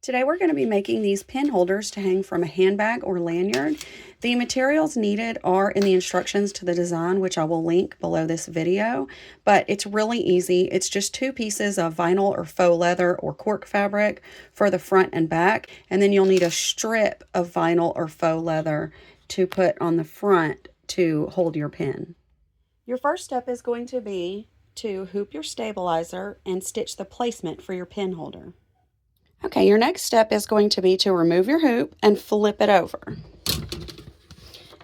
Today we're going to be making these pin holders to hang from a handbag or lanyard. The materials needed are in the instructions to the design, which I will link below this video, but it's really easy. It's just 2 pieces of vinyl or faux leather or cork fabric for the front and back, and then you'll need a strip of vinyl or faux leather to put on the front to hold your pin. Your first step is going to be to hoop your stabilizer and stitch the placement for your pin holder. Okay, your next step is going to be to remove your hoop and flip it over.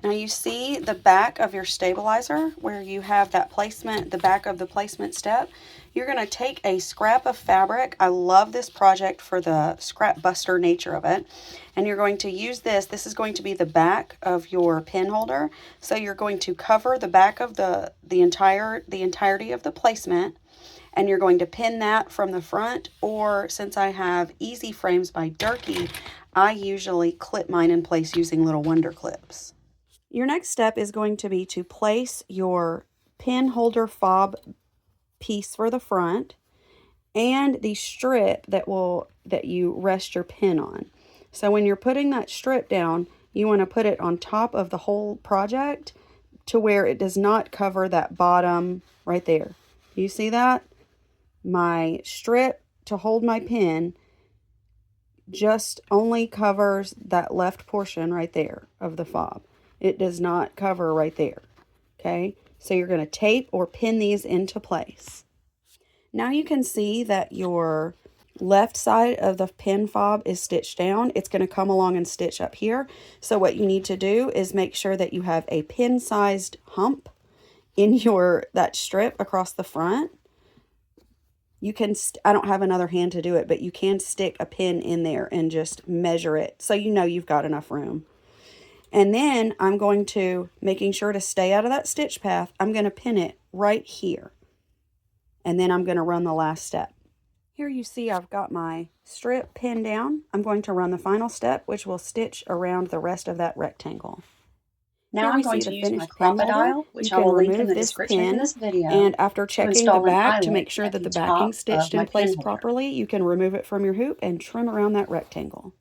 Now you see the back of your stabilizer where you have that placement, the back of the placement step. You're going to take a scrap of fabric. I love this project for the scrap buster nature of it. And you're going to use this. This is going to be the back of your pin holder. So you're going to cover the back of the entirety of the placement. And you're going to pin that from the front, or since I have Easy Frames by Durkee, I usually clip mine in place using little wonder clips. Your next step is going to be to place your pin holder fob piece for the front and the strip that you rest your pin on. So when you're putting that strip down, you want to put it on top of the whole project to where it does not cover that bottom right there. You see that? My strip to hold my pin just only covers that left portion right there of the fob. It does not cover right there. Okay, so you're going to tape or pin these into place. Now you can see that your left side of the pin fob is stitched down. It's going to come along and stitch up here. So what you need to do is make sure that you have a pin-sized hump in that strip across the front. You can, I don't have another hand to do it, but you can stick a pin in there and just measure it so you know you've got enough room. And then I'm going to, making sure to stay out of that stitch path, I'm going to pin it right here. And then I'm going to run the last step. Here you see I've got my strip pinned down. I'm going to run the final step, which will stitch around the rest of that rectangle. Now I'm going to use my crocodile, which I will link in the description to this video, and after checking the back to make sure that the backing's stitched in place properly, you can remove it from your hoop and trim around that rectangle.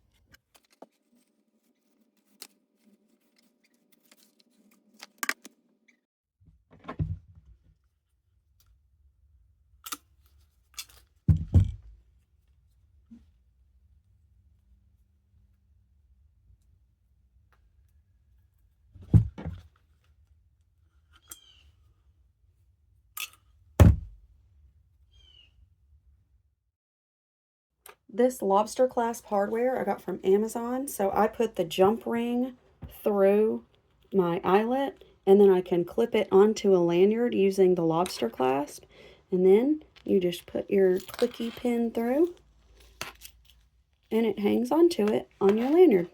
This lobster clasp hardware I got from Amazon, so I put the jump ring through my eyelet, and then I can clip it onto a lanyard using the lobster clasp, and then you just put your clicky pin through, and it hangs onto it on your lanyard.